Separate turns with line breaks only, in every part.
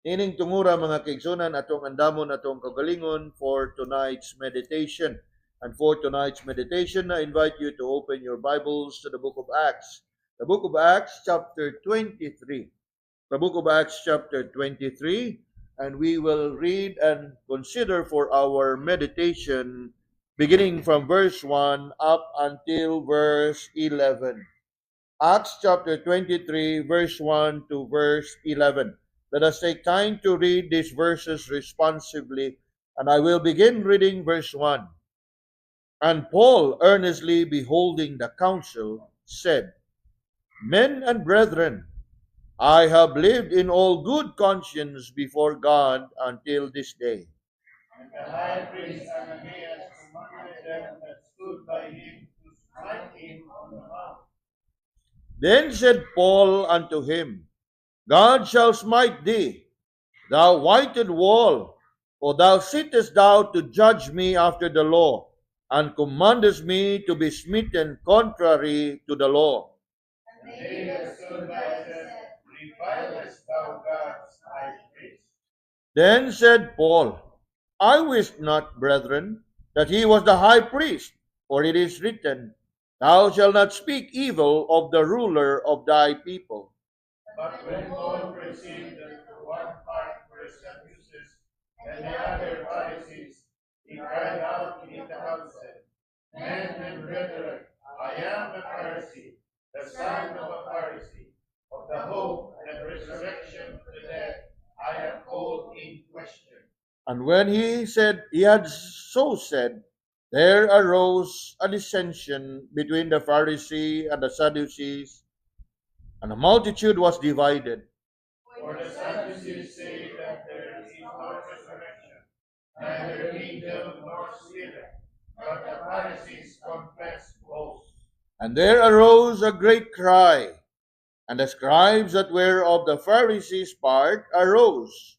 Ining tungura mga kaigsunan atong andamon atong kagalingon for tonight's meditation. And for tonight's meditation, I invite you to open your Bibles to the book of Acts. The book of Acts chapter 23. The book of Acts chapter 23, and we will read and consider for our meditation beginning from verse 1 up until verse 11. Acts chapter 23, verse 1 to verse 11. Let us take time to read these verses responsively, and I will begin reading verse 1. And Paul, earnestly beholding the council, said, Men and brethren, I have lived in all good conscience before God until this day.
And the high priest Ananias commanded them that stood by him to strike him on the mouth.
Then said Paul unto him, God shall smite thee, thou whited wall, for thou sittest thou to judge me after the law, and commandest me to be smitten contrary to the law.
And they that stood by said, Revilest thou God's high priest?
Then said Paul, I wist not, brethren, that he was the high priest, for it is written, Thou shalt not speak evil of the ruler of thy people.
But when Paul perceived that the one part were Sadducees and the other Pharisees, he cried out in the council, Men and brethren, I am a Pharisee, the son of a Pharisee. Of the hope and resurrection of the dead, I am called in question.
And when he had so said, there arose a dissension between the Pharisee and the Sadducees, and the multitude was divided.
For the Sadducees say that there is no resurrection, neither angel nor spirit, but the Pharisees confess both.
And there arose a great cry, and the scribes that were of the Pharisees' part arose,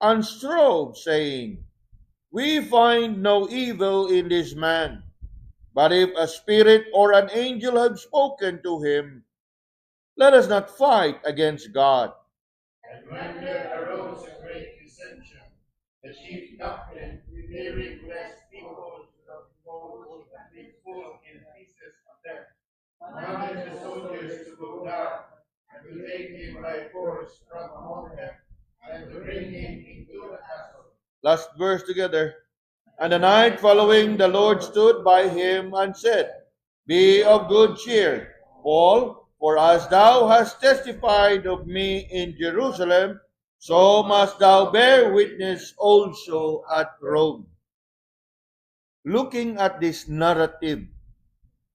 and strove, saying, We find no evil in this man, but if a spirit or an angel have spoken to him, let us not fight against God.
And when there arose a great dissension, the chief captain, fearing lest people should be full in pieces of them, commanded the soldiers to go down and to take him by force from among them and to bring him into the castle.
Last verse together. And the night following, the Lord stood by him and said, Be of good cheer, Paul, for as thou hast testified of me in Jerusalem, so must thou bear witness also at Rome. Looking at this narrative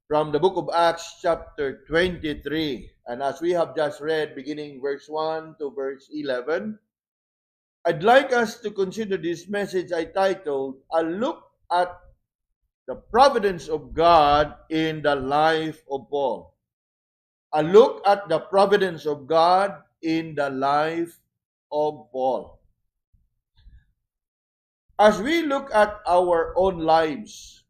from the book of Acts chapter 23, and as we have just read, beginning verse 1 to verse 11, I'd like us to consider this message I titled, A Look at the Providence of God in the Life of Paul. A look at the providence of God in the life of Paul. As we look at our own lives,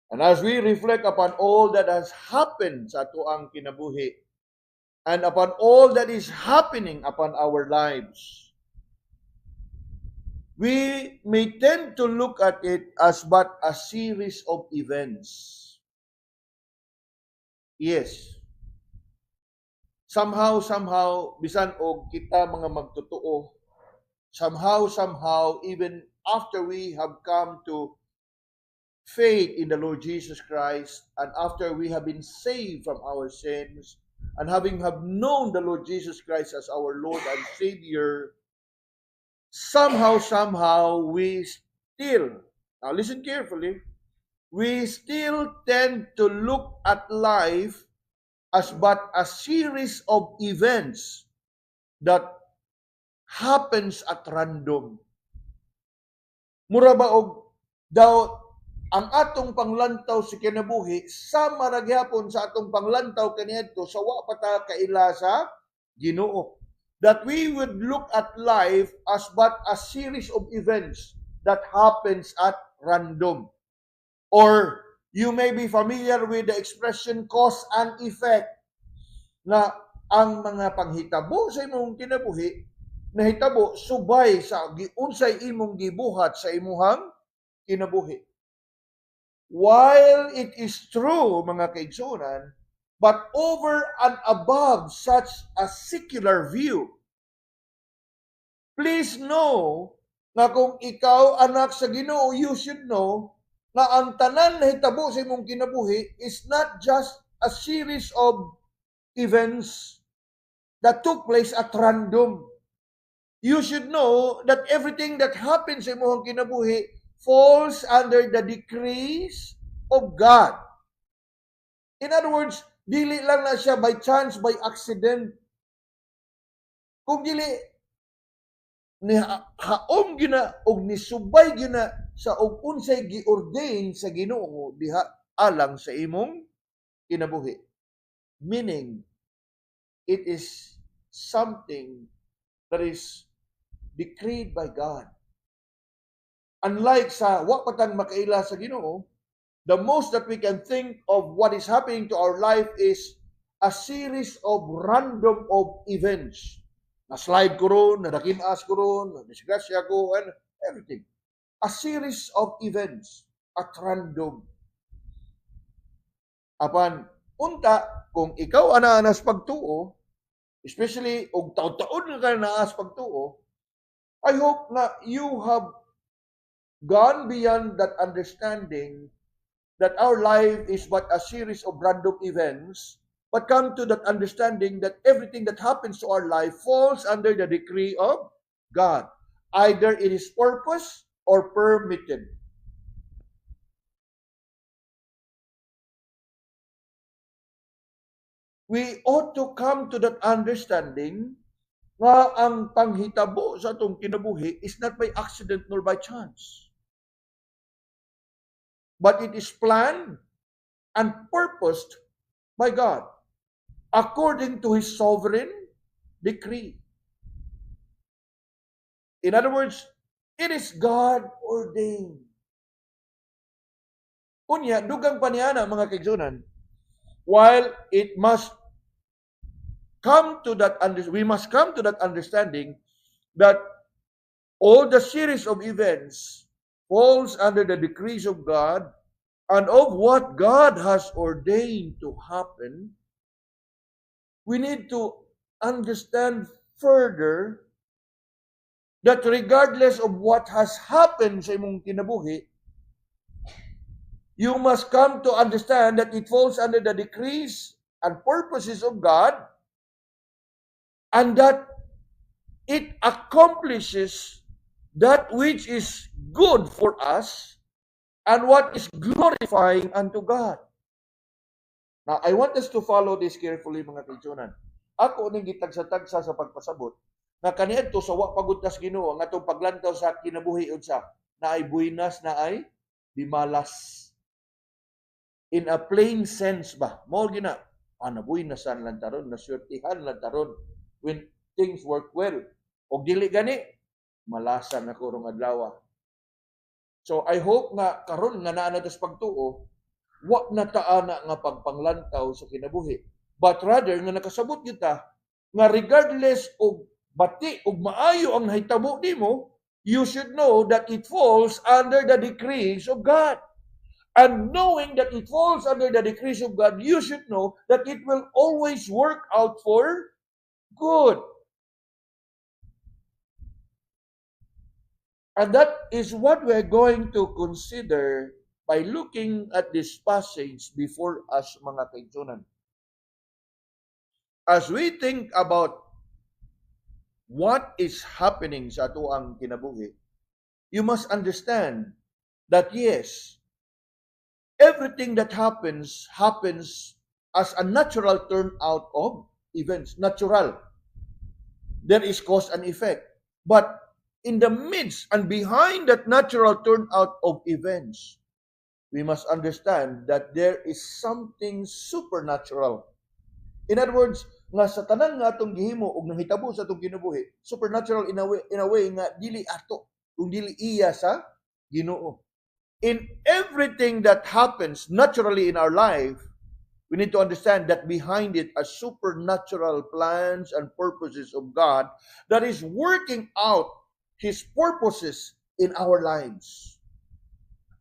and as we reflect upon all that has happened sa atuang kinabuhi, and upon all that is happening upon our lives, we may tend to look at it as but a series of events. Yes. Somehow, bisan og kita mga magtotoo, somehow, even after we have come to faith in the Lord Jesus Christ, and after we have been saved from our sins, and having have known the Lord Jesus Christ as our Lord and Savior, somehow, we still, now listen carefully, we still tend to look at life as but a series of events that happens at random. Mura ba og daw ang atong panglantaw sa kinabuhi sama ra gyapon sa atong panglantaw kaniadto sa wa pa ta kaila sa Ginoo. That we would look at life as but a series of events that happens at random. Or you may be familiar with the expression cause and effect, na ang mga panghitabo sa imong kinabuhi nahitabo subay sa unsay imong gibuhat sa imuhang kinabuhi. While it is true, mga kaigsunan, but over and above such a secular view, please know na kung ikaw anak sa Ginoo, you should know na ang tanan na hitabo sa imong kinabuhi is not just a series of events that took place at random. You should know that everything that happens sa imong kinabuhi falls under the decrees of God. In other words, dili lang na siya by chance, by accident. Kung dili ni haom gina og nisubay gina sa og unsay giordain sa Ginoo diha alang sa imong kinabuhi. Meaning, it is something that is decreed by God. Unlike sa wa patang makaila sa Ginoo, the most that we can think of what is happening to our life is a series of random of events. Na-slide ko ron, nadakinas ko ron, na-disgrasya ko, and everything. A series of events at random. Apan, unta, kung ikaw anaanas pagtuo, especially og taon-taon ka naanas pagtuo, I hope na you have gone beyond that understanding that our life is but a series of random events, but come to that understanding that everything that happens to our life falls under the decree of God. Either it is purpose or permitted. We ought to come to that understanding nga ang panghitabo sa atong kinabuhi is not by accident nor by chance. But it is planned and purposed by God according to His sovereign decree. In other words, it is God ordained. Unya, dugang pa niya na mga kaigsunan, while it must come to that we must come to that understanding that all the series of events falls under the decrees of God and of what God has ordained to happen. We need to understand further that regardless of what has happened sa imong kinabuhi, you must come to understand that it falls under the decrees and purposes of God, and that it accomplishes that which is good for us and what is glorifying unto God. Now, I want us to follow this carefully, mga kaigsunan. Ako ning gitagsa-tagsa sa pagpasabot na kaniadto sa wa paguntas Ginoo ang atong paglantaw sa kinabuhi unsa na ay buinas na ay bimalas. In a plain sense ba, mao gina nabuinasan lang taron, nasyertihan lang taron when things work well. Og dili gani, malasan ako rong adlaw. So I hope nga karon nga naa natas pagtuo, wa na taana nga pagpanglantaw sa kinabuhi. But rather nga nakasabot kita nga regardless og bati og maayo ang nahitabo nimo, you should know that it falls under the decrees of God. And knowing that it falls under the decrees of God, you should know that it will always work out for good. And that is what we're going to consider by looking at this passage before us, mga kaigsunan. As we think about what is happening sa atuang kinabuhi, you must understand that yes, everything that happens as a natural turnout of events. Natural. There is cause and effect. But in the midst and behind that natural turnout of events, we must understand that there is something supernatural. In other words, nga sa tanan nga atong gihimo og nahitabo sa atong kinabuhi, supernatural in a way nga dili ato, kung dili iya sa Ginoo. In everything that happens naturally in our life, we need to understand that behind it are supernatural plans and purposes of God that is working out His purposes in our lives.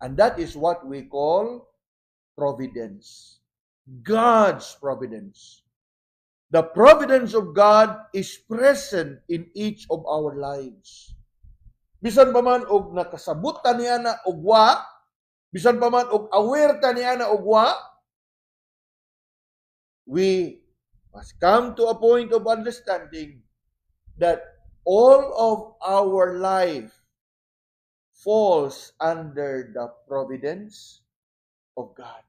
And that is what we call providence. God's providence. The providence of God is present in each of our lives. Bisan pa man og nakasabot ta niya na og wa, bisan pa man og aware ta niya na og wa, we must come to a point of understanding that all of our life falls under the providence of God.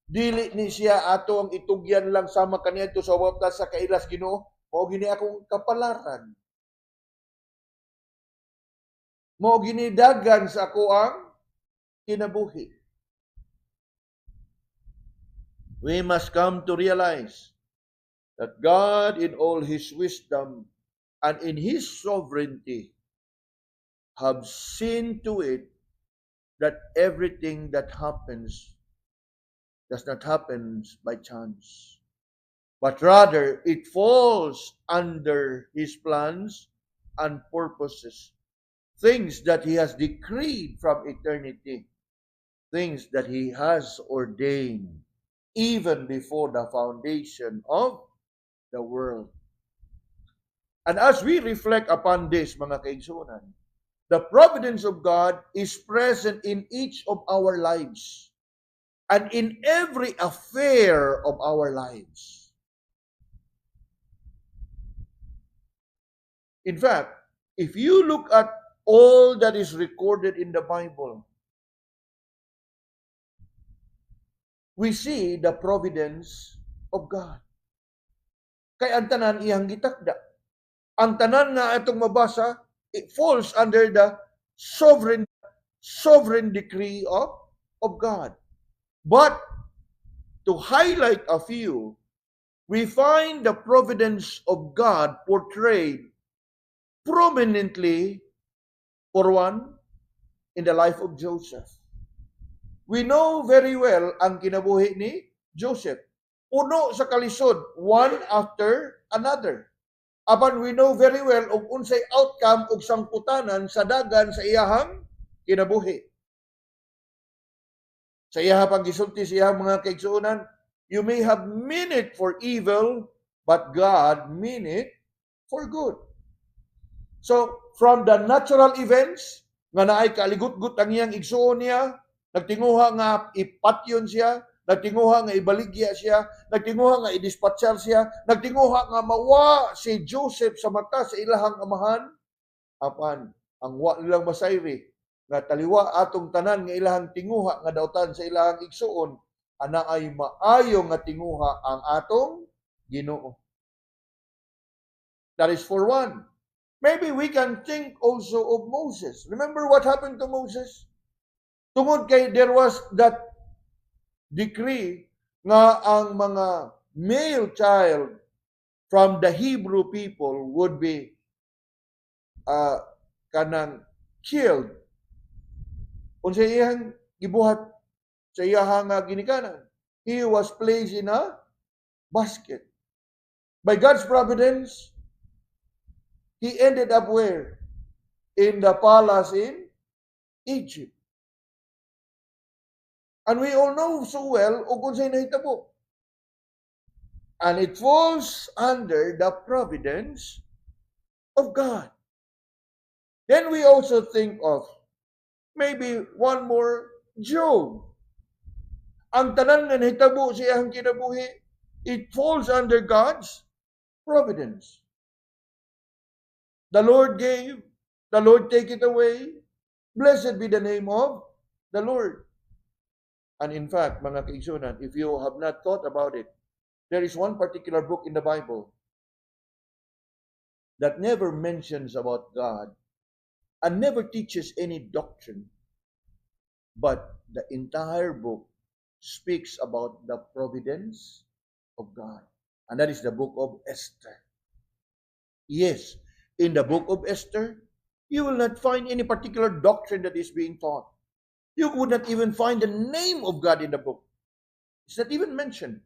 Dili ni siya ato ang itugyan lang sama kaniadto sa wata sa kailas Ginoo, mao gini akong kapalaran. Mao gini dagan sa ako ang kinabuhi. We must come to realize that God in all His wisdom and in His sovereignty have seen to it that everything that happens does not happen by chance, but rather it falls under His plans and purposes, things that He has decreed from eternity, things that He has ordained even before the foundation of the world. And as we reflect upon this, mga kaigsunan, the providence of God is present in each of our lives and in every affair of our lives. In fact, if you look at all that is recorded in the Bible, we see the providence of God. Kay ang tanan iyang gitakda. Ang tanan nga atong mabasa, it falls under the sovereign decree of God. But to highlight a few, we find the providence of God portrayed prominently, for one, in the life of Joseph. We know very well ang kinabuhi ni Joseph. Puno sa kalisod, one after another. Apan we know very well og unsay outcome og sangputanan sa dagan sa iyahang kinabuhi. Sa iyahang paggisulti sa iyahang mga kaigsuonan, you may have meant it for evil, but God mean it for good. So, from the natural events, nga naay kaaligot-gut ang iyang igsuon niya, nagtinguha nga ipatyon siya, nagtinguha nga ibaligya siya, nagtinguha nga idispatsyar siya, nagtinguha nga mawa si Joseph sa mata sa ilahang amahan, apan ang wa nilang masayri, nga taliwa atong tanan nga ilahang tinguha nga dautan sa ilahang igsuon, ana ay maayo nga tinguha ang atong Ginoo. That is for one. Maybe we can think also of Moses. Remember what happened to Moses? Tungod kay there was that decree nga ang mga male child from the Hebrew people would be kanang killed. Unsa iyang gibuhat sa iyahang ginikanan? He was placed in a basket. By God's providence, he ended up where? In the palace in Egypt. And we all know so well kung sa'y nahitabo. And it falls under the providence of God. Then we also think of maybe one more, Job. Ang tanan nga nahitabo sa iyang kinabuhi, it falls under God's providence. The Lord gave, the Lord take it away. Blessed be the name of the Lord. And in fact, mga kaigsunan, if you have not thought about it, there is one particular book in the Bible that never mentions about God and never teaches any doctrine, but the entire book speaks about the providence of God. And that is the book of Esther. Yes, in the book of Esther, you will not find any particular doctrine that is being taught. You would not even find the name of God in the book. It's not even mentioned.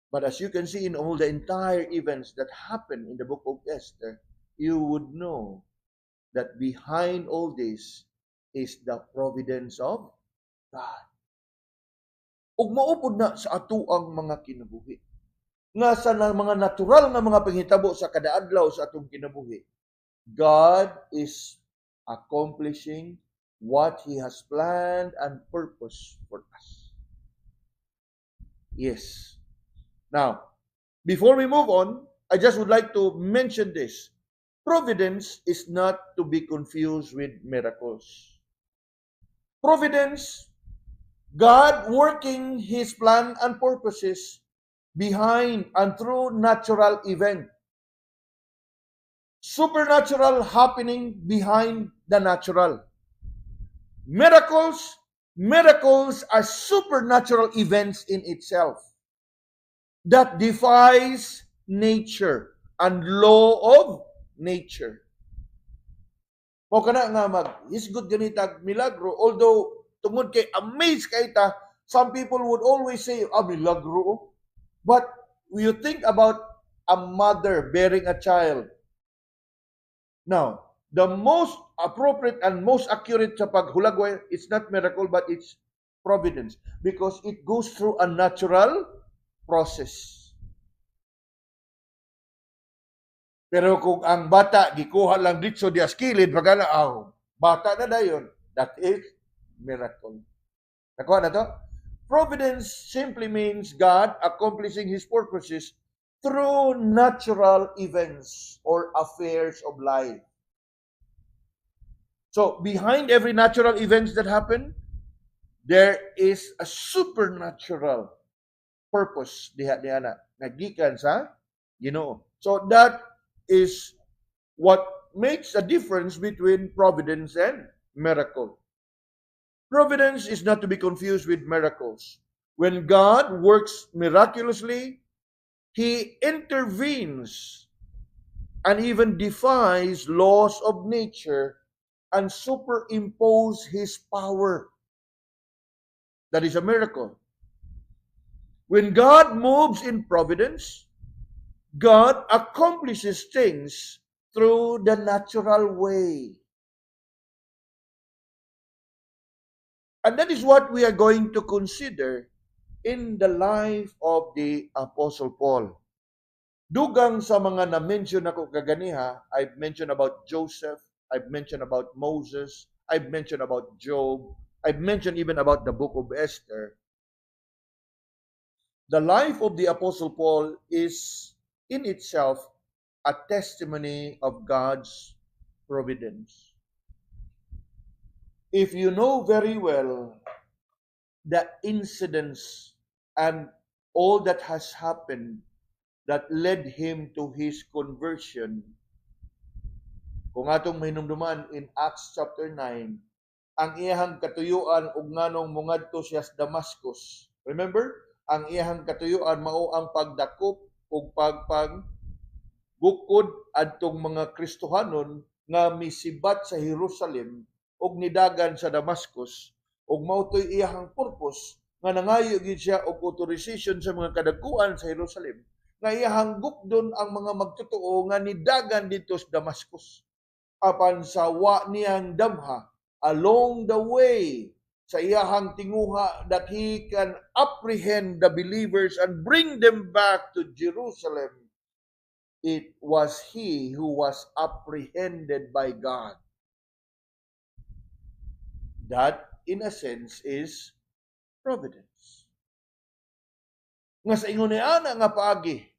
But as you can see in all the entire events that happen in the book of Esther, you would know that behind all this is the providence of God. Ug maupod na sa atuang mga kinabuhi. Nga sa mga natural nga mga panghitabo sa kadaadlaw sa atong kinabuhi, God is accomplishing what He has planned and purposed for us. Yes. Now, before we move on, I just would like to mention this. Providence is not to be confused with miracles. Providence, God working His plan and purposes behind and through natural event. Supernatural happening behind the natural. Miracles are supernatural events in itself that defies nature and law of nature. Mo kana nga mag-hisgot ganitag milagro, although tungod kay amazed kay ta, some people would always say, milagro. But you think about a mother bearing a child. Now, the most appropriate and most accurate sa paghulagway, it's not miracle, but it's providence. Because it goes through a natural process. Pero kung ang bata, gikuha lang dito di askilid, magana, bata na dayon, that is miracle. Nakuha na to? Providence simply means God accomplishing His purposes through natural events or affairs of life. So, behind every natural events that happen, there is a supernatural purpose diha na nagikan sa Ginoo. So, that is what makes a difference between providence and miracle. Providence is not to be confused with miracles. When God works miraculously, He intervenes and even defies laws of nature and superimpose His power. That is a miracle. When God moves in providence, God accomplishes things through the natural way. And that is what we are going to consider in the life of the Apostle Paul. Dugang sa mga na-mention ako kaganiha, I've mentioned about Joseph, I've mentioned about Moses, I've mentioned about Job, I've mentioned even about the book of Esther. The life of the Apostle Paul is in itself a testimony of God's providence. If you know very well the incidents and all that has happened that led him to his conversion, kung atong mahinumduman in Acts chapter 9, ang iyahang katuyuan ug nganong mongadto siya sa Damascus. Remember, ang iyahang katuyuan mao ang pagdakop ug bukod adtong mga Kristohanon nga misibat sa Jerusalem ug nidagan sa Damascus, ug mao toy iyahang purpose nga nangayo gid siya og authorization sa mga kadaguan sa Jerusalem nga iyahang gukdon ang mga magtotoo nga nidagan dito sa Damascus apan sa wa niyang damha along the way sa iyahang tinguha that he can apprehend the believers and bring them back to Jerusalem. It was he who was apprehended by God. That, in a sense, is providence. Nga sa ingon niya nga paagi,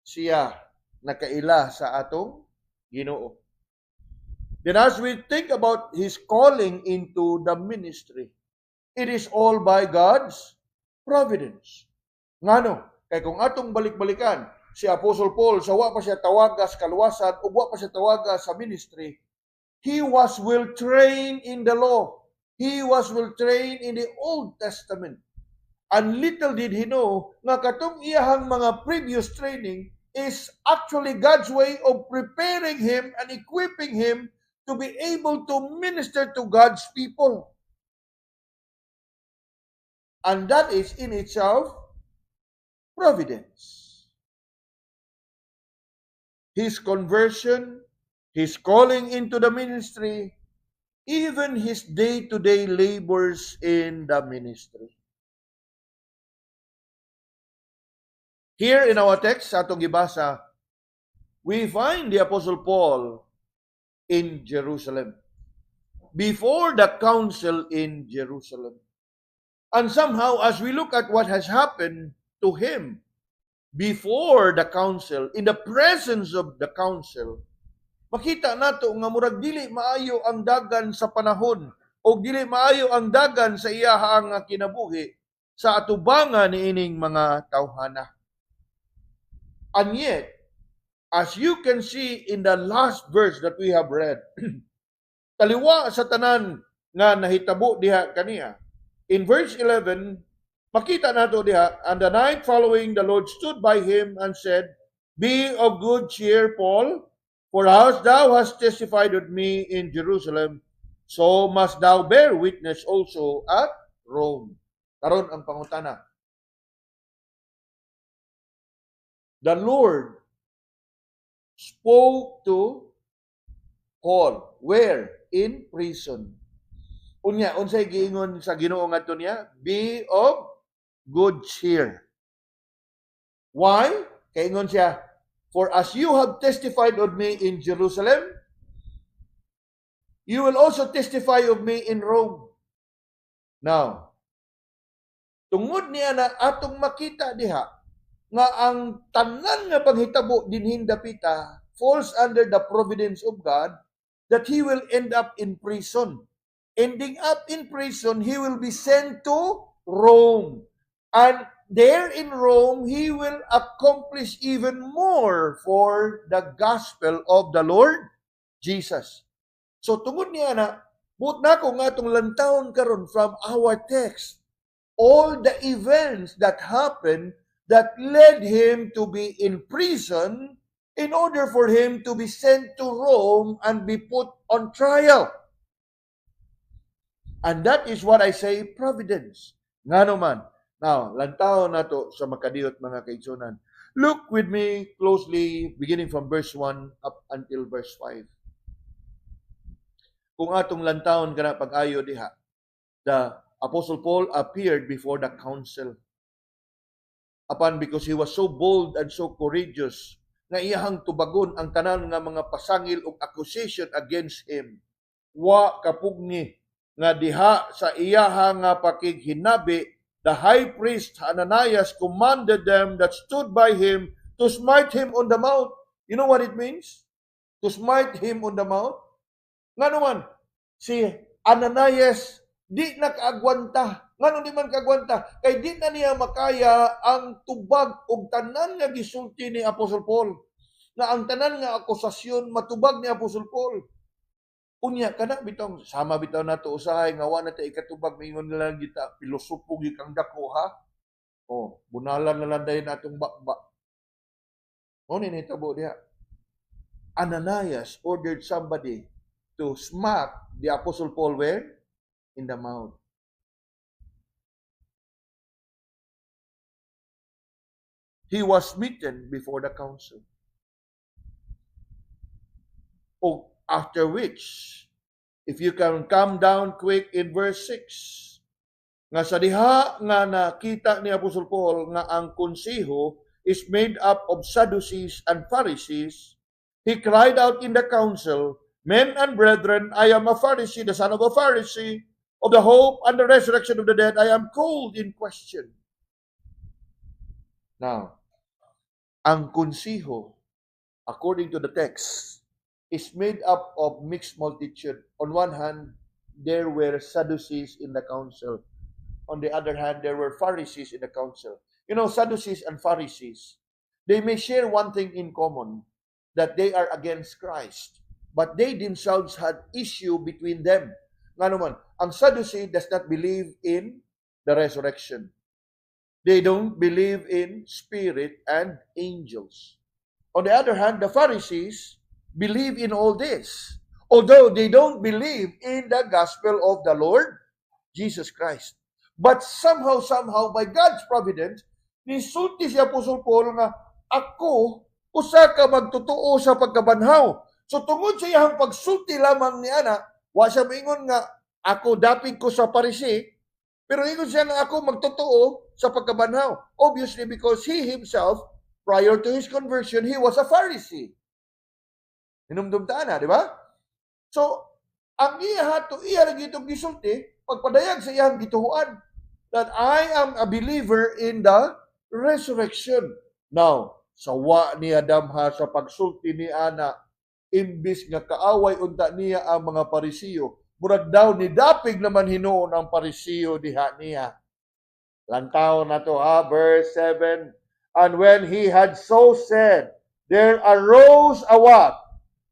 siya nakaila sa atong Ginoo. Then as we think about his calling into the ministry, it is all by God's providence. Ngano? Kay kung atong balik-balikan, si Apostle Paul, sa wa pa siya tawagas kaluwasan, ug wa pa siya tawagas sa ministry, he was well trained in the law. He was well trained in the Old Testament. And little did he know nga katong iyahang mga previous training is actually God's way of preparing him and equipping him to be able to minister to God's people. And that is in itself providence. his conversion, his calling into the ministry, even his day-to-day labors in the ministry. Here in our text, sa atong gibasa, we find the Apostle Paul in Jerusalem, before the council in Jerusalem. And somehow, as we look at what has happened to him before the council, in the presence of the council, makita nato nga murag dili maayo ang dagan sa panahon o dili maayo ang dagan sa iyaha nga kinabuhi sa atubangan niining mga tawhana. And yet, as you can see in the last verse that we have read, taliwa sa tanan nga nahitabo diha kaniya. In verse 11, makita nato diha, and the night following the Lord stood by him and said, Be of good cheer, Paul, for as thou hast testified with me in Jerusalem, so must thou bear witness also at Rome. Karon ang pangutana. The Lord spoke to Paul. Where? In prison. Unya, unsay giingon sa Ginoo ngadto niya? Be of good cheer. Why? Kaingon siya, for as you have testified of me in Jerusalem, you will also testify of me in Rome. Now, tungod niya na atong makita diha, nga ang tanan nga paghitabo dinhin dapita falls under the providence of God, that he will end up in prison. Ending up in prison, he will be sent to Rome. And there in Rome, he will accomplish even more for the gospel of the Lord Jesus. So tungod niya na, but na ko nga itong lantawon karon from our text, all the events that happened that led him to be in prison in order for him to be sent to Rome and be put on trial. And that is what I say, providence. Nga naman. Now, lantaw na to sa makadiyot mga kaigsunan. Look with me closely, beginning from verse 1 up until verse 5. Kung atong lantawon ka na pag-ayo diha, the Apostle Paul appeared before the council. Because he was so bold and so courageous, nga iyahang tubagon ang tanan nga mga pasangil o accusation against him. Wa kapugni nga diha sa iyaha nga pakighinabi, the high priest Ananias commanded them that stood by him to smite him on the mouth. You know what it means? To smite him on the mouth? Nga naman, si Ananias di nakaagwanta. Nga di man kaagwanta. Kay di na niya makaya ang tubag o tanan nga gisulti ni Apostle Paul. Na ang tanan nga akusasyon matubag ni Apostle Paul. Unya kana bitaw sama bitaw nato usahay nga wa na ta ikatubag mingon nila kita pilosopo gikang dako ha. Oh, bunalan na lang dayon atong bakba. Mo ni nitabo diha. Ananias ordered somebody to smack the Apostle Paul where? In the mouth. He was smitten before the council. Oh, after which, if you can come down quick in verse 6, nga sa diha nga nakita ni Apostle Paul nga ang konseho is made up of Sadducees and Pharisees, he cried out in the council, Men and brethren, I am a Pharisee, the son of a Pharisee, of the hope and the resurrection of the dead, I am called in question. Now, ang konseho, according to the text, is made up of mixed multitude. On one hand, there were Sadducees in the council. On the other hand, there were Pharisees in the council. You know, Sadducees and Pharisees, they may share one thing in common, that they are against Christ. But they themselves had issue between them. Nga naman, ang Sadducee does not believe in the resurrection. They don't believe in spirit and angels. On the other hand, the Pharisees believe in all this, although they don't believe in the gospel of the Lord Jesus Christ. But somehow, by God's providence, nisulti si Apostle Paul nga, ako usa ka magtotoo sa pagkabanhaw. So tungod sa iyang pagsulti lamang ni ana, wa siya moingon nga ako dapig ko sa Parisi, pero ingon siya nga ako magtotoo sa pagkabanhaw. Obviously because he himself, prior to his conversion, he was a Pharisee. Hinumdum ta na, di ba? So, ang iya rin itong gisulti, pagpadayag sa iyang gituhuan, that I am a believer in the resurrection. Now, sawa niya damha sa pagsulti ni ana, imbis nga kaaway unta niya ang mga Parisiyo, murag daw ni dapig naman hinuon ang Parisiyo diha niya. Lantaw na to verse 7. And when he had so said, there arose a what?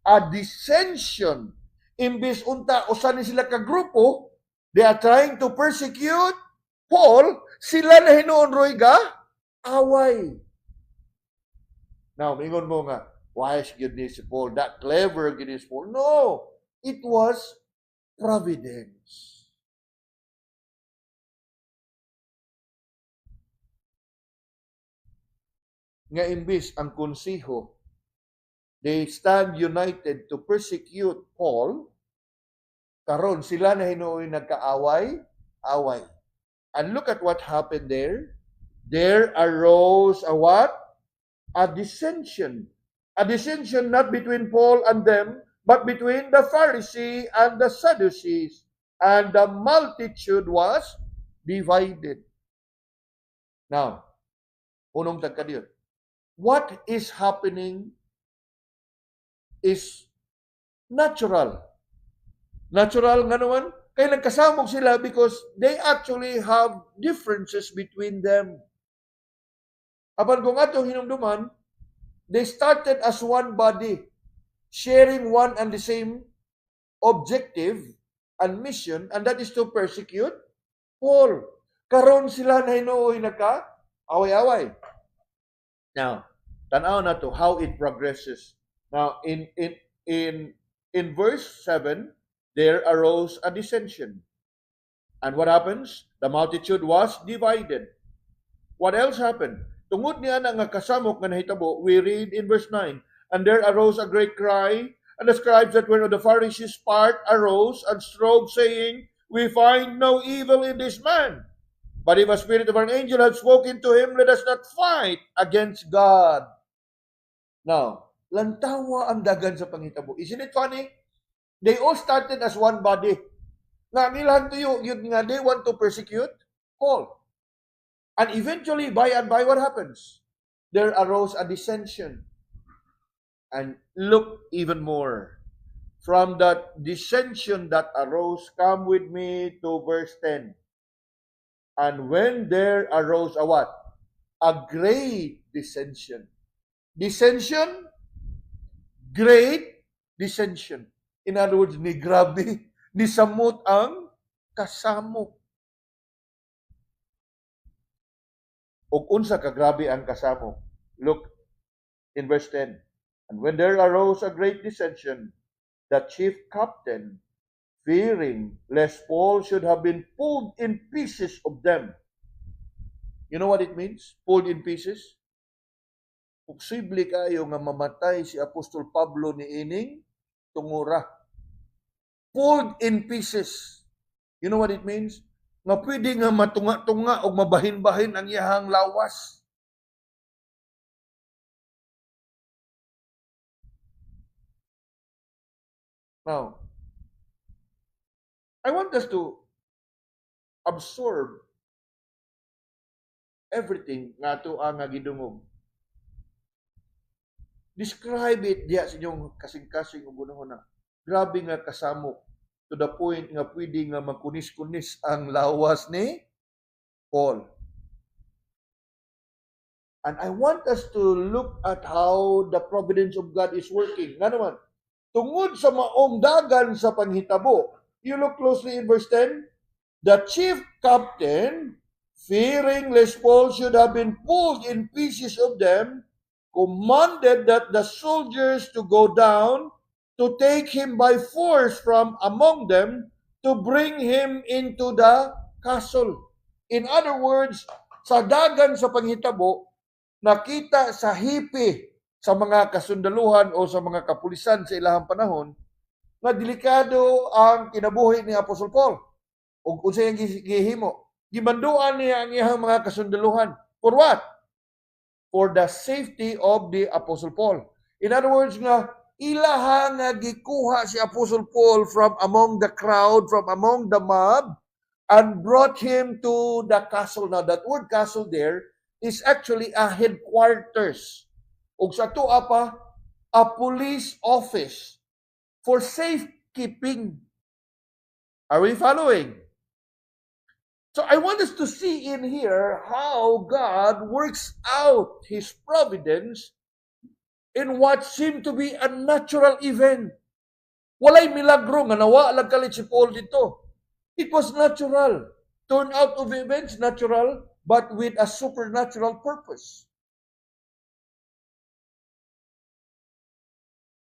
A dissension. Imbis unta usan ni sila ka grupo, they are trying to persecute Paul, sila na hinuon roy away. Now, mingon mo nga, wise good ni si Paul, that clever good ni si Paul. No, it was providence. Nga imbis ang konsiho, they stand united to persecute Paul, karon sila na hinuoy nagkaaway. And look at what happened there. There arose a what? A dissension. A dissension not between Paul and them, but between the Pharisee and the Sadducees. And the multitude was divided. Now, unong tagkadiyon. What is happening is natural. Natural nga naman, kaya nagkasamog sila because they actually have differences between them. Apan kung atong hinumduman, they started as one body, sharing one and the same objective and mission, and that is to persecute Paul. Karon sila na hinuoy nagka-away-away. Now, tanaw na to how it progresses. Now, in verse 7, there arose a dissension. And what happens? The multitude was divided. What else happened? Tungod niya na nga kasamok nga nahitabo, we read in verse 9, and there arose a great cry, and the scribes that were of the Pharisees' part arose and strove, saying, we find no evil in this man. But if a spirit of an angel had spoken to him, let us not fight against God. Now, lantawa ang dagan sa panghitabo. Isn't it funny? They all started as one body. Nga nilang tuyo, yun nga, they want to persecute Paul. And eventually, by and by, what happens? There arose a dissension. And look even more. From that dissension that arose, come with me to verse 10. And when there arose a what? A great dissension. Dissension, great dissension. In other words, ni grabe, ni samot ang kasamok. O unsa ka grabe ang kasamok. Look in verse 10. And when there arose a great dissension, the chief captain, fearing lest Paul should have been pulled in pieces of them. You know what it means? Pulled in pieces? Posible kayo nga mamatay si Apostol Pablo ni ining tungura. Pulled in pieces. You know what it means? Nga pwede nga matunga-tunga o mabahin-bahin ang iyahang lawas. Now, I want us to absorb everything nga ito ang gidungog. Describe it diya sa inyong kasing-kasing o gunahon na. Grabe nga kasamok to the point nga pwede nga magkunis-kunis ang lawas ni Paul. And I want us to look at how the providence of God is working. Nga naman, tungod sa maong dagan sa panghitabo, you look closely in verse 10. The chief captain, fearing lest Paul should have been pulled in pieces of them, commanded that the soldiers to go down to take him by force from among them to bring him into the castle. In other words, sa dagan sa panghitabo, nakita sa hipi sa mga kasundaluhan o sa mga kapulisan sa ilahang panahon nga delikado ang kinabuhi ni Apostol Paul ug unsay ang gihimo. Gimanduan niya ang iyang mga kasundaluhan. For what? For the safety of the Apostle Paul. In other words nga, ilaha nga gikuha si Apostle Paul from among the crowd, from among the mob, and brought him to the castle. Now, that word castle there is actually a headquarters. Ug sa tuwa pa, a police office for safekeeping. Are we following? So I want us to see in here how God works out His providence in what seemed to be a natural event. Walay milagro nga nawa lang kalit si Paul dito. It was natural. Turn out of events, natural, but with a supernatural purpose.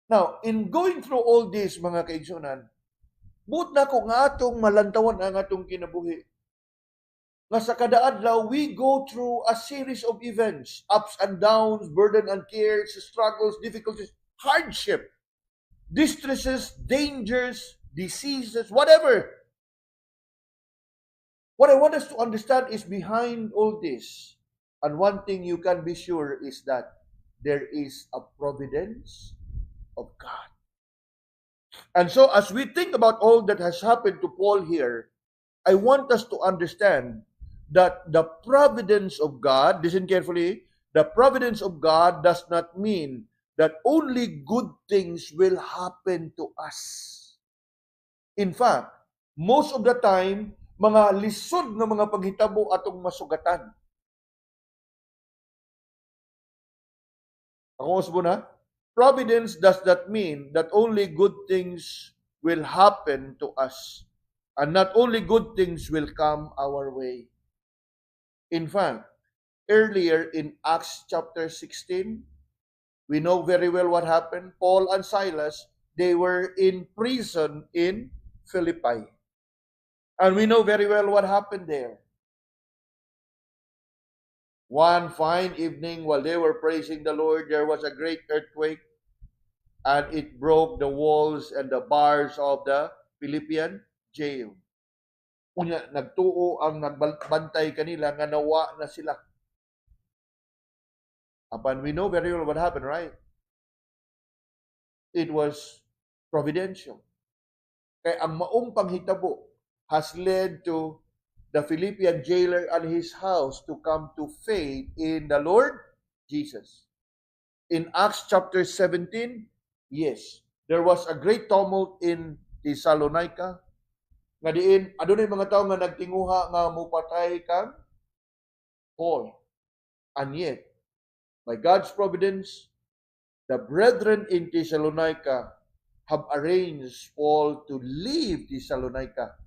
Now, in going through all this, mga kaigsunan, buot na ko nga atong malantawan ang atong kinabuhi. Nga sa kada adlaw, we go through a series of events, ups and downs, burden and cares, struggles, difficulties, hardship, distresses, dangers, diseases, whatever. What I want us to understand is behind all this, and one thing you can be sure is that there is a providence of God. And so as we think about all that has happened to Paul here, I want us to understand that the providence of God, listen carefully, the providence of God does not mean that only good things will happen to us. In fact, most of the time, mga lisod na mga paghitabo atong masugatan. Ako mas na? Providence does not mean that only good things will happen to us, and not only good things will come our way. In fact, earlier in Acts chapter 16, we know very well what happened. Paul and Silas, they were in prison in Philippi. And we know very well what happened there. One fine evening, while they were praising the Lord, there was a great earthquake, and it broke the walls and the bars of the Philippian jail. Unya, nagtuo ang nagbantay kanila nga nawa na sila. Upon we know very well what happened, right? It was providential. Kaya ang maong panghitabo has led to the Philippian jailer and his house to come to faith in the Lord Jesus. In Acts chapter 17, yes, there was a great tumult in Thessalonica. Nga diin, adunay mga tao nga nagtinguha nga mupatay kang Paul. And yet, by God's providence, the brethren in Thessalonica have arranged Paul to leave Thessalonica,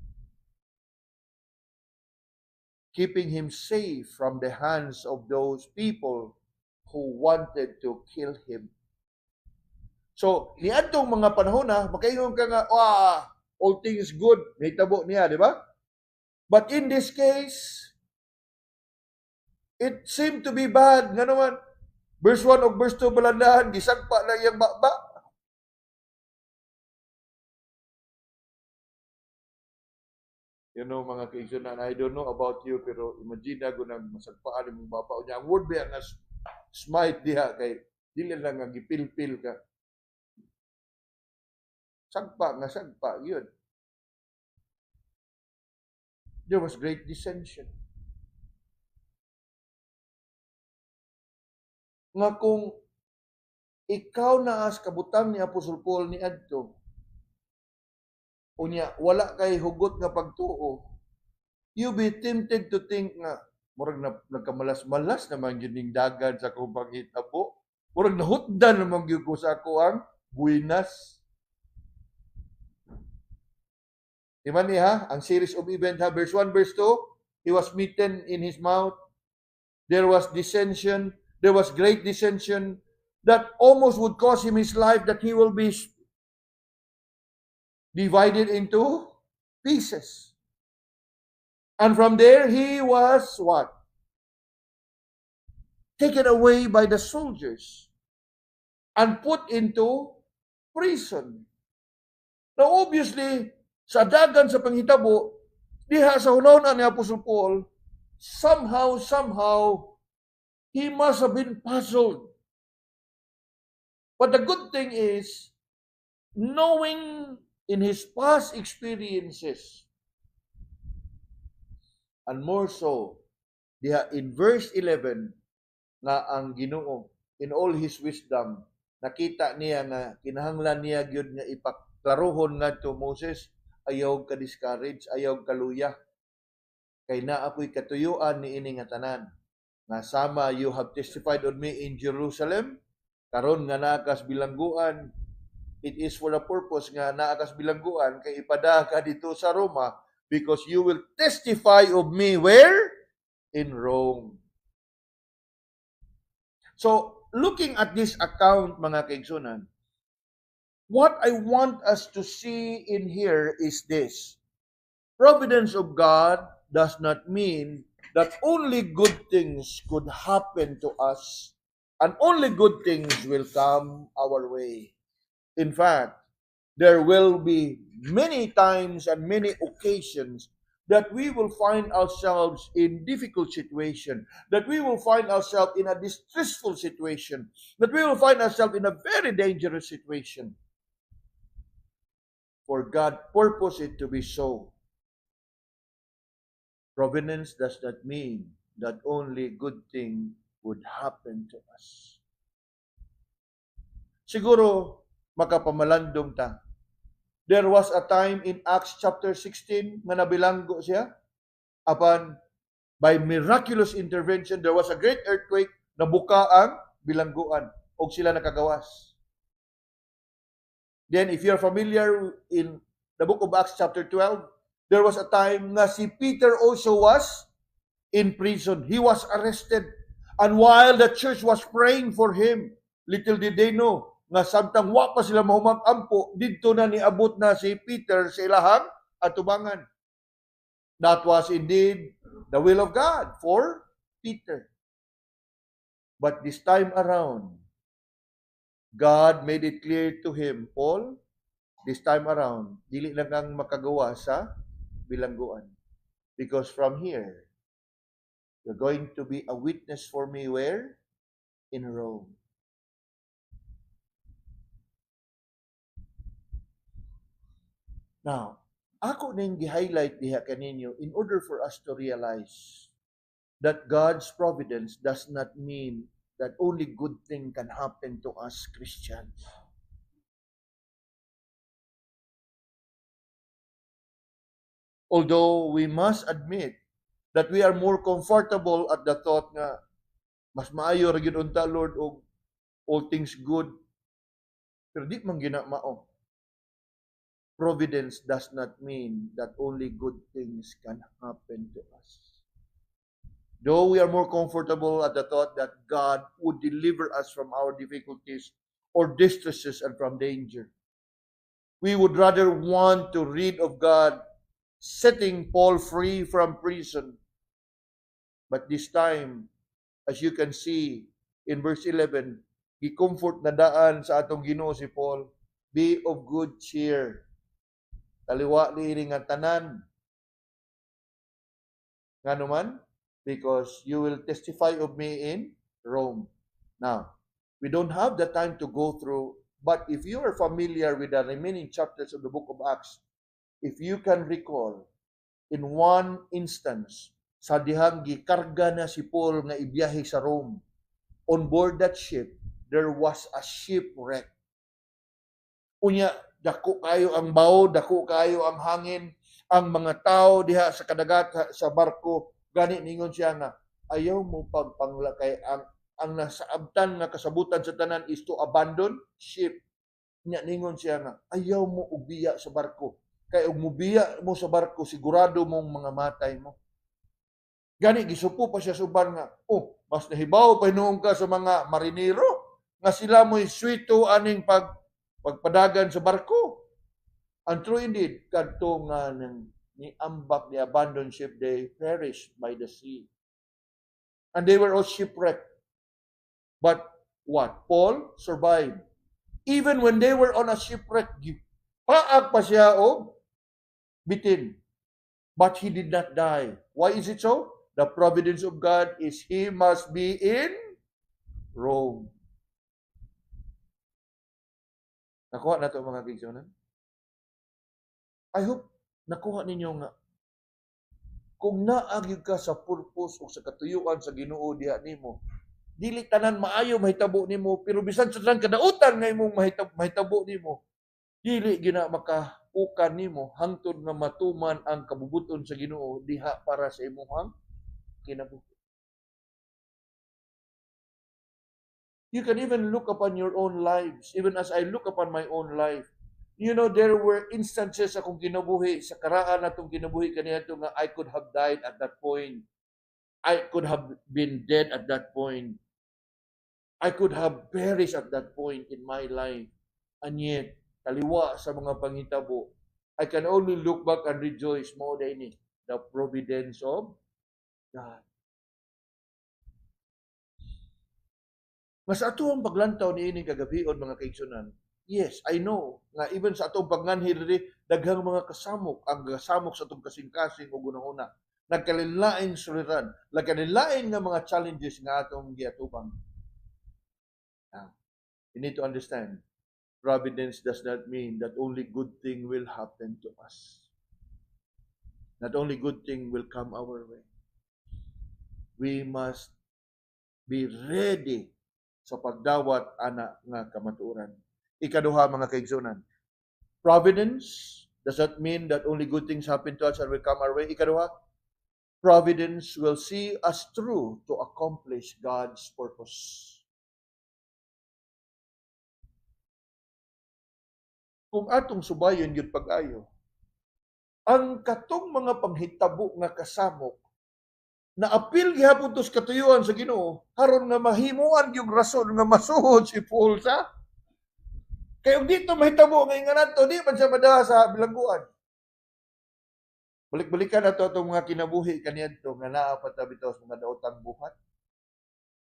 keeping him safe from the hands of those people who wanted to kill him. So, niadtong mga panahon na, makaingon ka nga, all things good, may tabo niya, di ba? But in this case, it seemed to be bad. Nga naman, verse 1 o verse 2 balandahan, gisagpa na iyang bakba. You know, mga kaigsunan, I don't know about you, pero imagine ako nang masagpaan ng bapa niya. Ang word ba nga smite diha, kay dili lang nga gipilpil ka. Sagpa, yun. There was great dissension. Nga kung ikaw na as kabutang ni Apostol Paul ni adto, unya wala kay hugot nga pagtuo, you be tempted to think nga murag nagkamalas-malas naman gining dagan sa akong panghitabo, murag nahutdan naman gyud ko sa ako ang buinas. Diba niya, ang series of events, verse 1, verse 2, he was smitten in his mouth, there was dissension, there was great dissension that almost would cost him his life, that he will be divided into pieces. And from there, he was what? Taken away by the soldiers. and put into prison. Now obviously, sa dagan sa panghitabo, diha sa hunahuna ni Apostle Paul, somehow, he must have been puzzled. But the good thing is, knowing in his past experiences, and more so, diha in verse 11, nga ang Ginoo, in all his wisdom, nakita niya nga, kinahanglan niya gyud nga ipaklaruhon nga to Moses, ayaw ka discourage, ayaw ka luya. Kay naapoy katuyuan ni ini nga tanan. Nga sama, you have testified on me in Jerusalem, karon nga naakas bilangguan, it is for a purpose nga naakas bilangguan, kay ipada ka dito sa Roma, because you will testify of me where? In Rome. So, looking at this account, mga kaigsunan, what I want us to see in here is this. Providence of God does not mean that only good things could happen to us and only good things will come our way. In fact, there will be many times and many occasions that we will find ourselves in difficult situation, that we will find ourselves in a distressful situation, that we will find ourselves in a very dangerous situation. For God purposed it to be so. Providence does not mean that only good thing would happen to us. Siguro, makapamalandong ta. There was a time in Acts chapter 16 nga nabilanggo siya. Apan, by miraculous intervention, there was a great earthquake, nabuka ang bilangguan, o sila nakagawas. Then, if you're familiar in the book of Acts chapter 12, there was a time nga si Peter also was in prison. He was arrested. And while the church was praying for him, little did they know, nga samtang wa pa sila mahumag-ampo, didto na niabot na si Peter sa ilahang atubangan. That was indeed the will of God for Peter. But this time around, God made it clear to him, Paul, this time around, dili na kang makagawa sa bilangguan. Because from here, you're going to be a witness for me where? In Rome. Now, ako na yung gi-highlight diha kaninyo in order for us to realize that God's providence does not mean that only good thing can happen to us Christians. Although we must admit that we are more comfortable at the thought nga mas maayo ra gyud unta Lord og all things good. Pero di man ginamao. Providence does not mean that only good things can happen to us. Though we are more comfortable at the thought that God would deliver us from our difficulties or distresses and from danger, we would rather want to read of God setting Paul free from prison. But this time, as you can see in verse 11, gi-comfort na daan sa atong Ginoo si Paul, be of good cheer. Taliwa ni nga tanan. Ngano man? Because you will testify of me in Rome. Now, we don't have the time to go through, but if you are familiar with the remaining chapters of the book of Acts, if you can recall, in one instance, sa dihang gikarga na si Paul nga ibiyahe sa Rome, on board that ship, there was a shipwreck. Unya, dako kayo ang bawo, dako kayo ang hangin, ang mga tao diha sa kadagat sa barko, gani ningon siya nga, ayaw mo pagpangla kay ang nasaabtan nga kasabutan sa tanan is to abandon ship. Nya ningon siya nga, ayaw mo ubiya sa barko. Kay ug mubiya mo sa barko, sigurado mong mga matay mo. Gani gisupo pa siya suban nga, mas nahibaw pa hinuon ka sa mga marinero nga sila mo'y swito aning pagpadagan sa barko. And true indeed, kadto nga nang niambak, ni abandoned ship, they perished by the sea. And they were all shipwrecked. But what? Paul survived. Even when they were on a shipwreck, paag pa siya o bitin. But he did not die. Why is it so? The providence of God is he must be in Rome. Nakuha na ito mga kaibigan. I hope nakuha ninyo nga. Kung naagid ka sa purpose o sa katuyuan sa Ginoo diha nimo, dili tanan maayo mahitabo nimo, pero bisan sa tanan kadautan nga imong mahitabo nimo, dili gina makapukan nimo hangtod nga matuman ang kabubuton sa Ginoo diha para sa imong kinabuhi. You can even look upon your own lives, even as I look upon my own life. You know, there were instances akong kinabuhi, sa karaan atong kinabuhi kaniadto nga I could have died at that point. I could have been dead at that point. I could have perished at that point in my life. And yet, taliwa sa mga panghitabo, I can only look back and rejoice mo ini the providence of God. Mas ato ang paglantaw ni ini kagabion mga kaigsunan. Yes, I know nga even sa atong pagnganhil daghang mga kasamok ang kasamok sa atong kasing-kasing ug una-una. Nagkalilain suliran, nagkalilain nga mga challenges nga atong giatubang. You need to understand, providence does not mean that only good thing will happen to us. Not only good thing will come our way. We must be ready sa pagdawat ana nga kamatuoran. Ikaduha mga kaigsunan, providence does not mean that only good things happen to us and will come our way. Ikaduha, providence will see us through to accomplish God's purpose. Kung atong subayon yun pag-ayo, ang katong mga panghitabo nga kasamok na apil gihapon tos katuyuan sa Ginoo aron nga mahimuan yung rason nga masuhod si Paul sa kay og dito mahitabo nga inganan di man siya madaha sa bilangguan. Balik-balikan nato atong mga kinabuhi kaniadto nga naa pa ta bitaw sa mga daotang buhat.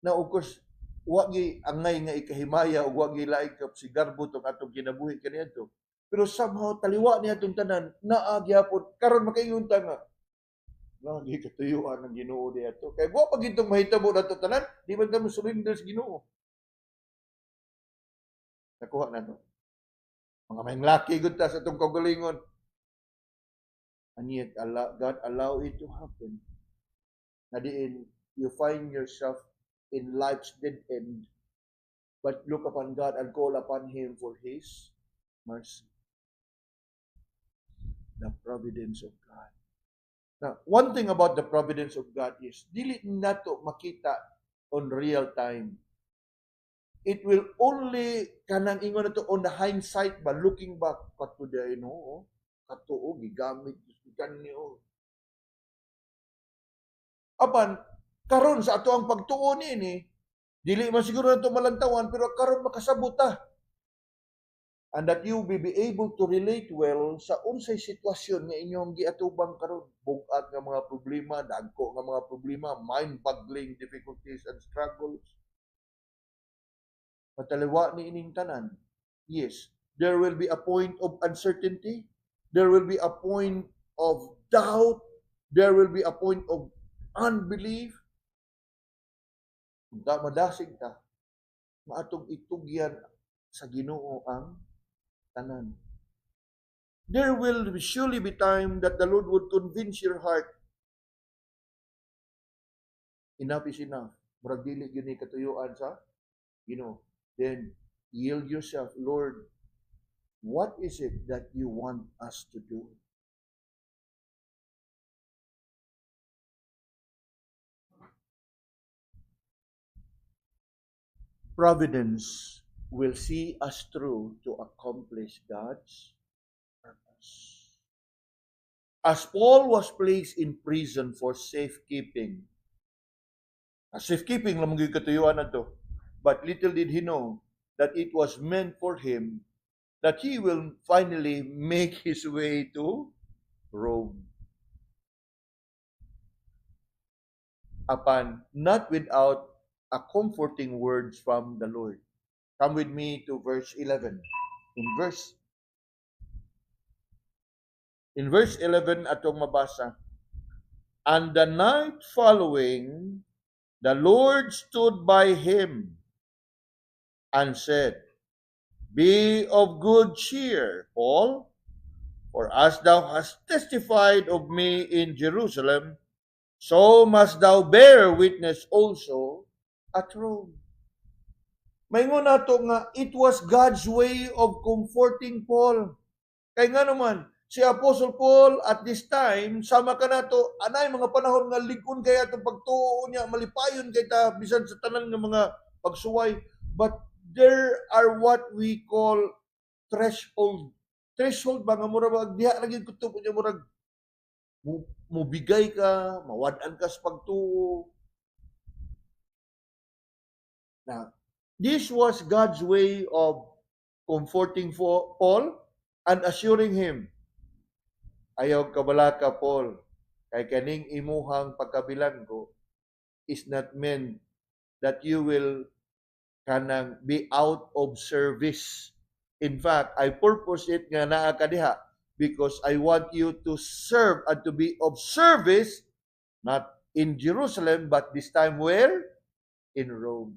Na of course wa gi angay nga ikahimaya ug wa gi laig kap si garbo tong atong kinabuhi kaniadto. Pero somehow taliwa ni atong tanan naa gyapon karon makaingon ta nga lagi katuyuan ng Ginoo diadto. Kay wa pa gitong mahitabo nato tanan, di man ta mo surrender sa Ginoo. Nakuha na to. Mga mahinglaki gud ta sa itong kaugalingon. And yet, God allow it to happen. Na diin, you find yourself in life's dead end. But look upon God and call upon Him for His mercy. The providence of God. Now, one thing about the providence of God is, dili nato makita on real time. It will only kanang ingon nato on the hindsight ba looking back to the katuo gigamit kanyo. Apan karon sa ato ang pagtuo niini dili man siguro nato malantawan pero karon makasabot ta. And that you will be able to relate well sa unsay sitwasyon nga inyong giatubang karon. Bugat nga mga problema, dagko nga mga problema, mind-boggling difficulties and struggles. Mataliwa ni ining tanan. Yes, there will be a point of uncertainty. There will be a point of doubt. There will be a point of unbelief. Kung madasig ta, maatong itugyan sa Ginoo ang tanan. There will surely be time that the Lord would convince your heart. Enough is enough. Murag dili yun katuyuan sa Ginoo. Then, yield yourself, Lord, what is it that you want us to do? Providence will see us through to accomplish God's purpose. As Paul was placed in prison for safekeeping, safekeeping lang mga katuyuan na to, but little did he know that it was meant for him that he will finally make his way to Rome. Not without a comforting words from the Lord. Come with me to verse 11. In verse 11 atong mabasa, and the night following, the Lord stood by him and said, Be of good cheer, Paul, for as thou hast testified of me in Jerusalem, so must thou bear witness also at Rome. Maingon nato nga, it was God's way of comforting Paul. Kaya nga naman, si Apostle Paul at this time, sama ka nato, anay mga panahon nga ligon kaya itong pagtuo niya, malipayon kaya ta, bisan sa tanan ng mga pagsuway. But there are what we call threshold. Threshold ba nga mura ba, diha lagi kutupo niya murag, mubigay ka, mawadan ka sa pagtuo. Now, this was God's way of comforting Paul and assuring him, ayaw kabala ka, Paul, kay kaning imuhang pagkabilan ko is not meant that you will kanang be out of service. In fact, I purpose it nga naa ka diha because I want you to serve and to be of service, not in Jerusalem, but this time where? In Rome.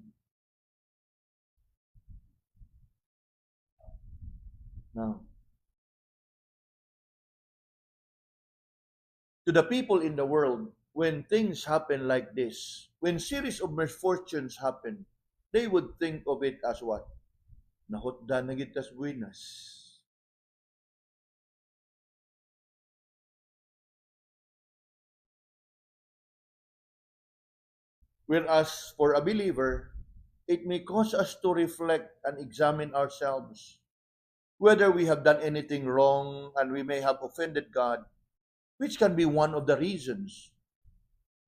Now, to the people in the world, when things happen like this, when series of misfortunes happen, they would think of it as what? Nahutdan na gitas buinas. Whereas for a believer, it may cause us to reflect and examine ourselves, whether we have done anything wrong and we may have offended God, which can be one of the reasons.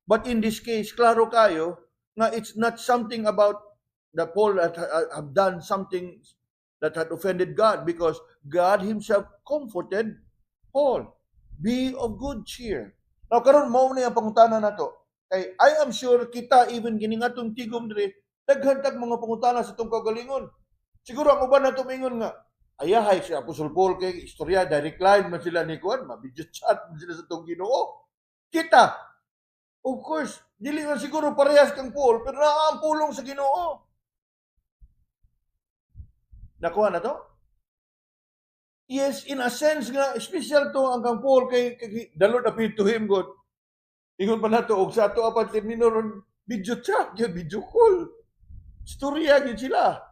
But in this case, klaro kayo, nga it's not something about that Paul have done something that had offended God, because God himself comforted Paul. Be of good cheer. Now, karon mao na yung pangutana nato. Kay I am sure kita even giningatong tigom dire, daghantag mga pangutana sa tong kagalingon. Siguro ang uban nato mingon nga, ayahay si Apostle Paul kay istorya direct line man sila ni Kuan, ma-video chat man sila sa tong Ginoo. Kita, of course, dili man siguro parehas kang Paul, pero naa ang pulong sa Ginoo. Nakuha na to? Yes, in a sense nga, special to ang kang Paul kay the Lord appeared to him, God. Ingon pa na to, og sa ato apat termino ron, video chat, yun, video call. Storya yun sila.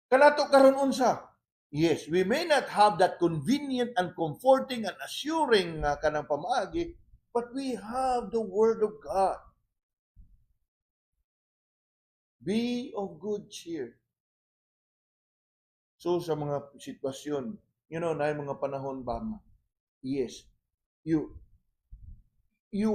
Kanato karon unsa? Yes, we may not have that convenient and comforting and assuring kanang pamaagi, but we have the Word of God. Be of good cheer. So sa mga sitwasyon, na mga panahon ba? Yes, you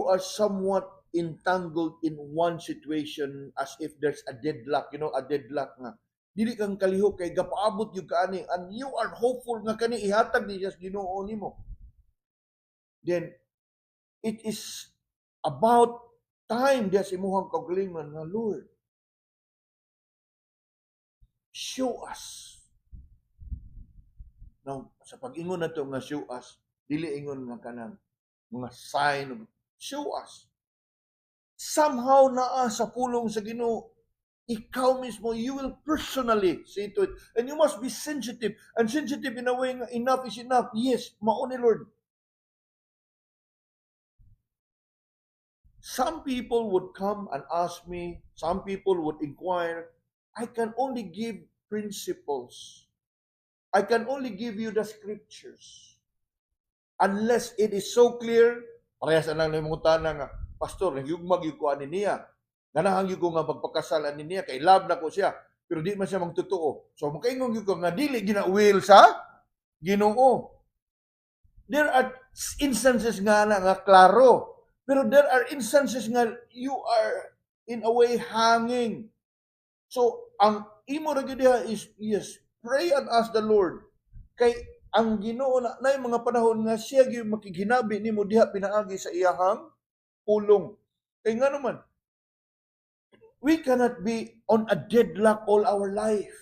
are somewhat entangled in one situation as if there's a deadlock, a deadlock nga. Dili kang kalihok kay gapaabot yung kaani and you are hopeful nga kani ihatag ni Jesus Ginoo nimo. Then it is about time diya sa imuhang kaugalingon nga, Lord, show us. Now, sa pag-ingon nato nga show us, dili ingon nga kanang mga sign of show us. Somehow naa sa pulong sa Ginoo, ikaw mismo, you will personally see to it. And you must be sensitive. And sensitive in a way nga enough is enough. Yes, mao ni Lord. Some people would come and ask me, some people would inquire, I can only give principles. I can only give you the scriptures. Unless it is so clear, parehas na lang limutan nga, Pastor, nagyugmag yung kuha niya. Ganahang yung nga pagpakasalan niya, kay love na ko siya, pero di man siya magtotoo. So, makaingon yung nga, dili ginawil sa Ginoo. There are instances nga klaro, pero there are instances nga you are in a way hanging. So, ang imo ra gyud is, yes, pray and ask the Lord. Kay ang Ginoo na yung mga panahon nga siya gyud makiginabi nimo diha pinaagi sa iyahang pulong. Kay nga naman, we cannot be on a deadlock all our life.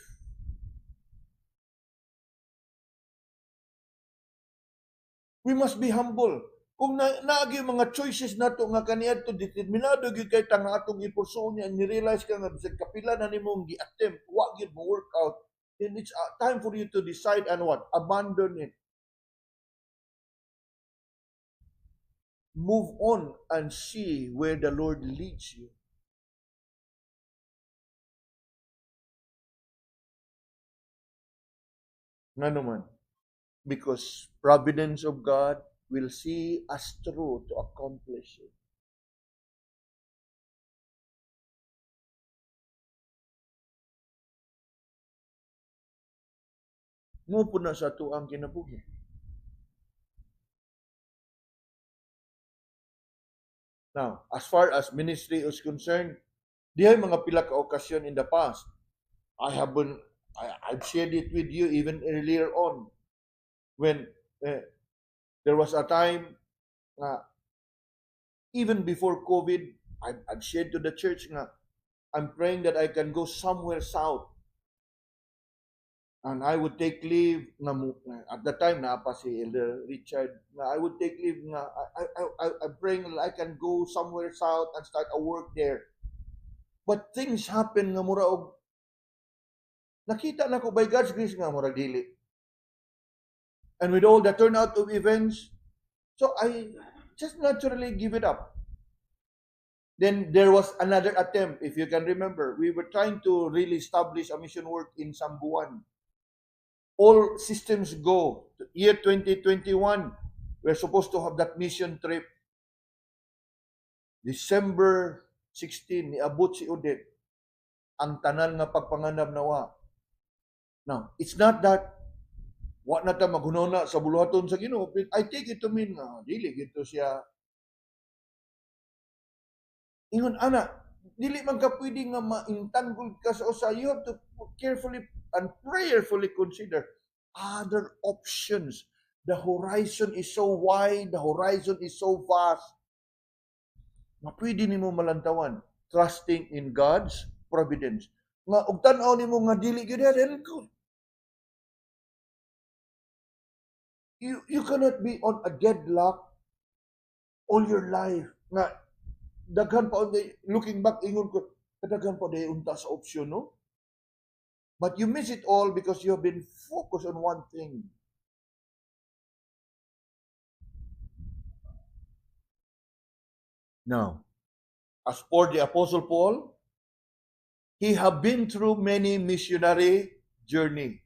We must be humble. Kung naagi mga choices nato nga kaniadto determinado gyud kay tang atong ipursuon niya, ni-realize ka nga bisag kapila na nimong gi-attempt, wa gyud mo work out, then it's time for you to decide and what? Abandon it. Move on and see where the Lord leads you. Nga naman, because providence of God will see us through to accomplish it. Mo po na sa tuang kinabuhi. Now, as far as ministry is concerned, dihay mga pila ka okasyon in the past. I've shared it with you even earlier on when there was a time even before COVID, I've shared to the church nga I'm praying that I can go somewhere south. And I would take leave at the time na pa si Elder Richard na I would take leave nga I'm praying that I can go somewhere south and start a work there. But things happen nga mura og nakita na ko by God's grace nga mura dili. And with all the turnout of events, so I just naturally give it up. Then there was another attempt, if you can remember. We were trying to really establish a mission work in Sambuan. All systems go. Year 2021, we're supposed to have that mission trip. December 16, niabot si Odette. Ang tanan nga pagpanganab nawa. Now, it's not that wa na ta maghunona sa buluhaton sa Ginoo. I take it to mean nga dili gito siya. Ingon ana, dili man ka pwede nga ma-entangle ka sa usa. You have to carefully and prayerfully consider other options. The horizon is so wide, the horizon is so vast. Na pwede nimo malantawan, trusting in God's providence. Nga og tan-aw nimo nga dili gyud then you cannot be on a deadlock all your life. Nga daghan pa looking back ingon ko daghan pa day unta sa option, no? But you miss it all because you have been focused on one thing. Now, as for the Apostle Paul, he have been through many missionary journey.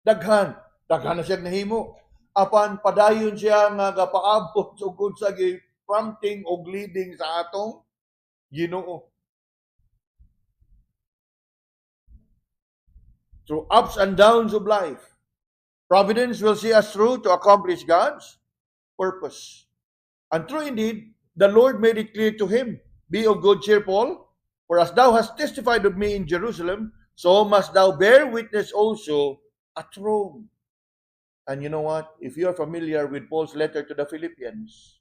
Daghan na siya nahimo. Apan padayon siya nga gapaabot ug sa prompting og leading sa atong Ginoo. Through ups and downs of life, providence will see us through to accomplish God's purpose. And true indeed, the Lord made it clear to him, be of good cheer, Paul, for as thou hast testified of me in Jerusalem, so must thou bear witness also at Rome. And you know what? If you are familiar with Paul's letter to the Philippians,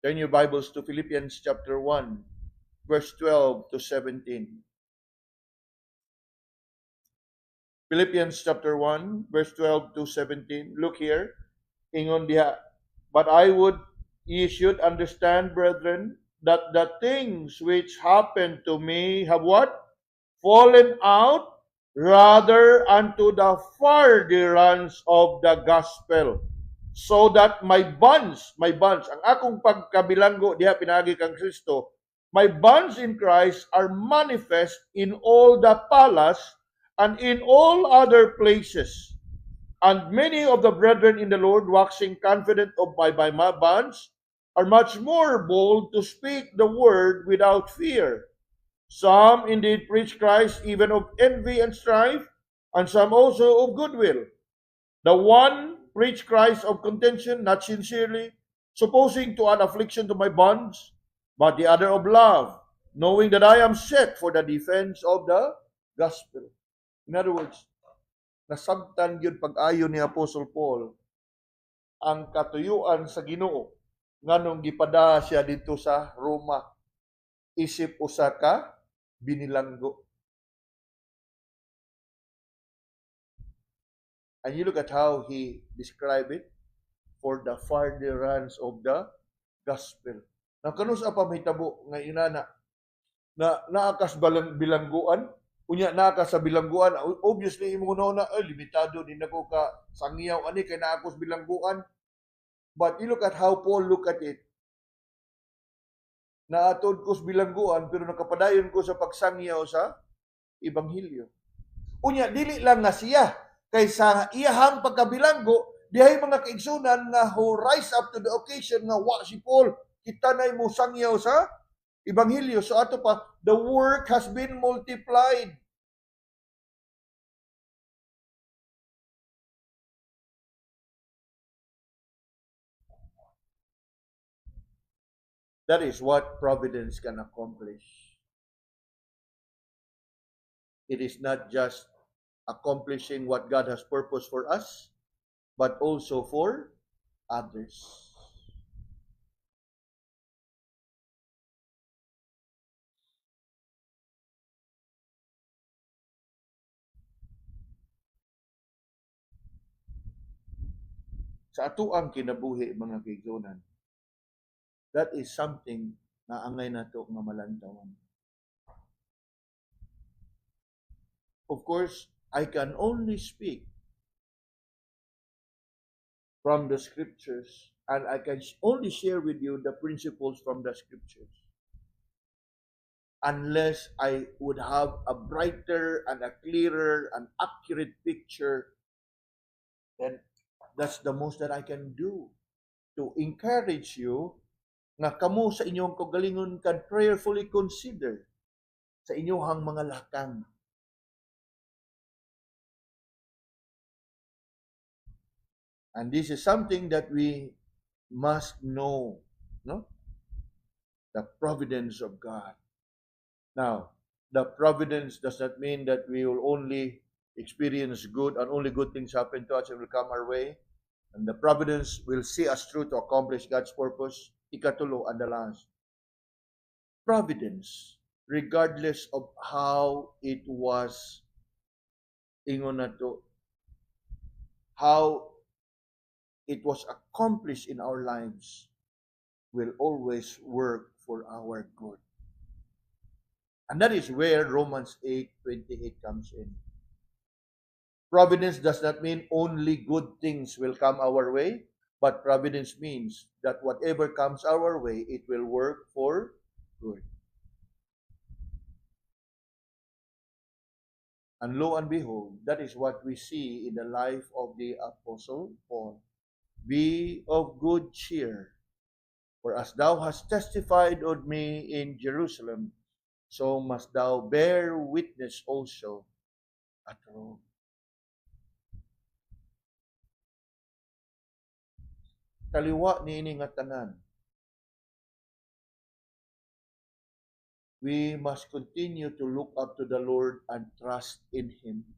turn your Bibles to Philippians chapter 1, verse 12 to 17. Philippians chapter 1, verse 12 to 17. Look here. Ingon diha, but I would ye should understand, brethren, that the things which happened to me have what? Fallen out rather unto the furtherance of the gospel, so that my bonds, ang akong pagkabilanggo diha pinagi kang Kristo, my bonds in Christ are manifest in all the palace and in all other places. And many of the brethren in the Lord, waxing confident of my bonds, are much more bold to speak the word without fear. Some indeed preach Christ even of envy and strife, and some also of goodwill. The one preach Christ of contention, not sincerely, supposing to add affliction to my bonds, but the other of love, knowing that I am set for the defense of the gospel. In other words, nasabtan yun pag-ayo ni Apostle Paul ang katuyuan sa Ginoo nganong gipada siya dito sa Roma isip usa ka binilanggo. And you look at how he described it, for the furtherance of the gospel. Now, kanus pa mahitabo nga inana na naakas bilangguan, unya naakas sa bilangguan, obviously imo na limitado din ako ka sangyaw ani kay naakos bilangguan. But you look at how Paul look at it. Naatod ko sa bilangguan pero nakapadayon ko sa pagsangyaw sa ebanghelyo. Unya dili lang nga siya kaysa iyahang pagkabilanggo, dihay mga kaigsunan nga who rise up to the occasion nga wa si Paul kita nay mo sangyaw sa ebanghelyo. So ato pa, the work has been multiplied. That is what providence can accomplish. It is not just accomplishing what God has purposed for us, but also for others. Sa atuang kinabuhi, mga kaigsunan, that is something na angay nato nga malantawan. Of course, I can only speak from the scriptures, and I can only share with you the principles from the scriptures. Unless I would have a brighter and a clearer and accurate picture, then that's the most that I can do to encourage you nga kamo sa inyong kagalingon can prayerfully consider sa inyong mga lakang. And this is something that we must know, no? The providence of God. Now, the providence does not mean that we will only experience good and only good things happen to us and will come our way. And the providence will see us through to accomplish God's purpose. Ikatulo and the last. Providence, regardless of how it was, ingon na to, how it was accomplished in our lives, will always work for our good. And that is where Romans 8:28 comes in. Providence does not mean only good things will come our way, but providence means that whatever comes our way, it will work for good. And lo and behold, that is what we see in the life of the Apostle Paul. Be of good cheer, for as thou hast testified of me in Jerusalem, so must thou bear witness also at Rome. Kaliwa niini nga tanan. We must continue to look up to the Lord and trust in Him.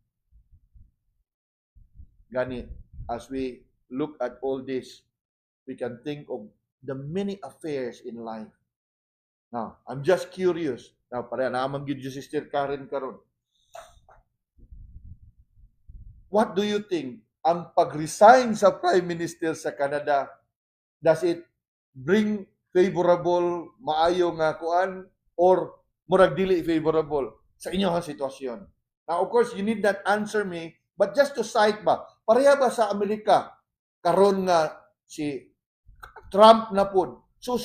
Gani, as we look at all this, we can think of the many affairs in life. Now, I'm just curious. Now, pareha naman gyud si Sister Karen karon. What do you think? Ang pag-resign sa Prime Minister sa Canada, does it bring favorable, maayo nga kuan, or murag dili favorable sa inyong sitwasyon? Now, of course, you need not answer me, but just to cite ba, pareha ba sa Amerika, karon nga si Trump na po. So,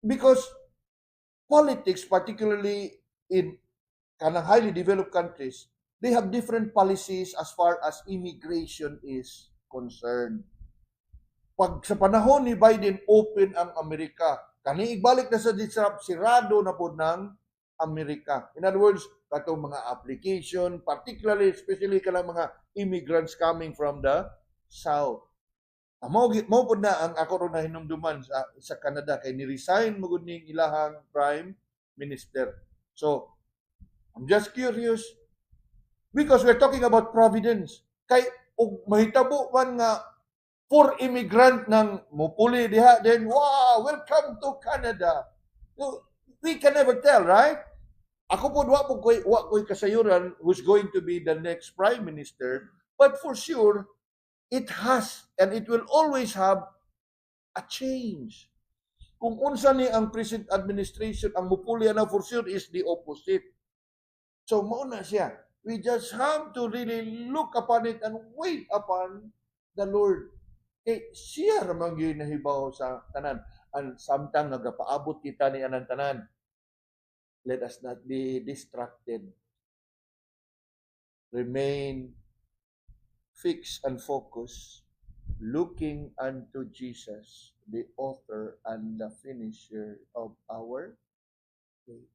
because politics, particularly in kanang highly developed countries, they have different policies as far as immigration is concerned. Pag sa panahon ni Biden, open ang Amerika. Kani igbalik na sa disrupt, sirado na po ng Amerika. In other words, katong mga application, particularly, especially kanang mga immigrants coming from the South. Mao po na ang ako ron na hinumduman sa Canada kay ni-resign mo gud ning ilahang Prime Minister. So, I'm just curious because we're talking about providence. Kay og mahitabo man nga for immigrant nang mupuli diha, then wow, welcome to Canada. So, we can never tell, right? Ako po, wa ko'y kasayuran who's going to be the next prime minister, but for sure, it has and it will always have a change. Kung unsa ni ang present administration, ang mupulya na for sure is the opposite. So, mauna siya. We just have to really look upon it and wait upon the Lord. Siya ramang yun nahibaw sa tanan. And samtang nagapaabot kita ni anang tanan, let us not be distracted. Remain fixed and focused, looking unto Jesus, the author and the finisher of our faith.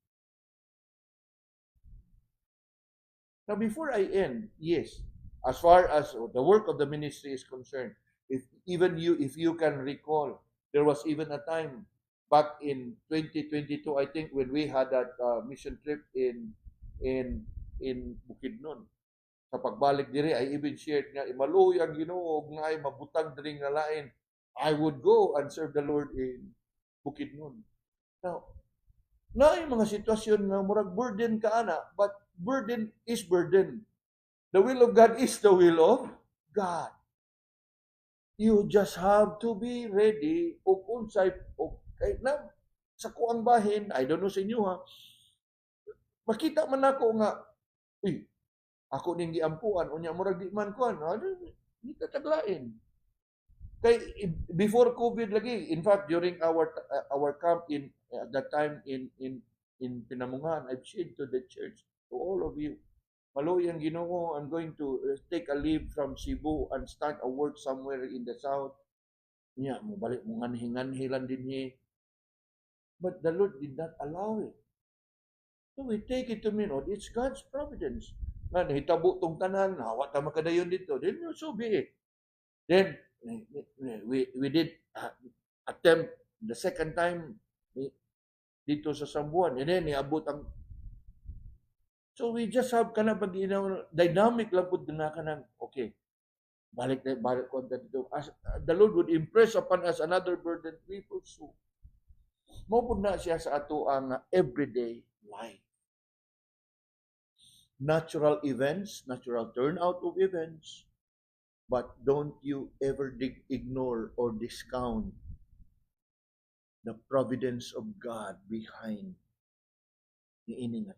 Now, before I end, yes, as far as the work of the ministry is concerned, if you can recall, there was even a time back in 2022, I think, when we had that mission trip in Bukidnon. Sa pagbalik diri, I even shared nga, imaluy ang Ginoo nga ay mabutang diri nga lain. I would go and serve the Lord in Bukidnon. Now, na mga sitwasyon nga murag burden ka ana, but burden is burden. The will of God is the will of God. You just have to be ready o unsay o kahit na sa kuang bahin, I don't know sa inyo ha, makita man ako nga, ako ning giampuan, unya murag di man kuan, di tataglain. Kay before COVID lagi, in fact during our camp in that time in Pinamungan, I've said to the church, to all of you, Maluyang Ginoo, I'm going to take a leave from Cebu and start a work somewhere in the south. Nya, mo balik mo nganhi-nganhilan din niya. But the Lord did not allow it. So we take it to mean, it's God's providence. Nga, nahitabo tong tanan, hawa ta makadayon dito. Then, so be it. Then, we did attempt the second time dito sa Sambuan. And then, niabot ang. So we just have kana pag dynamic lang pud na kanang okay. Balik ko dito. As the Lord would impress upon us another burden, we pursue. Mo pud na siya sa ato ang everyday life. Natural events, natural turnout of events, but don't you ever ignore or discount the providence of God behind the ining nga.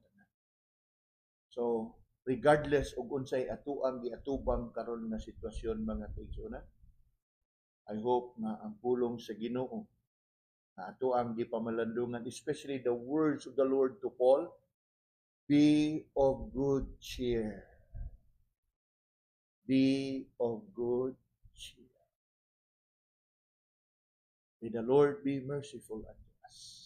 So, regardless og unsay atuang giatubang karon nga sitwasyon mga kaigsoon, I hope na ang pulong sa Ginoo na atuang gipamalandungan, especially the words of the Lord to Paul, be of good cheer. Be of good cheer. May the Lord be merciful unto us.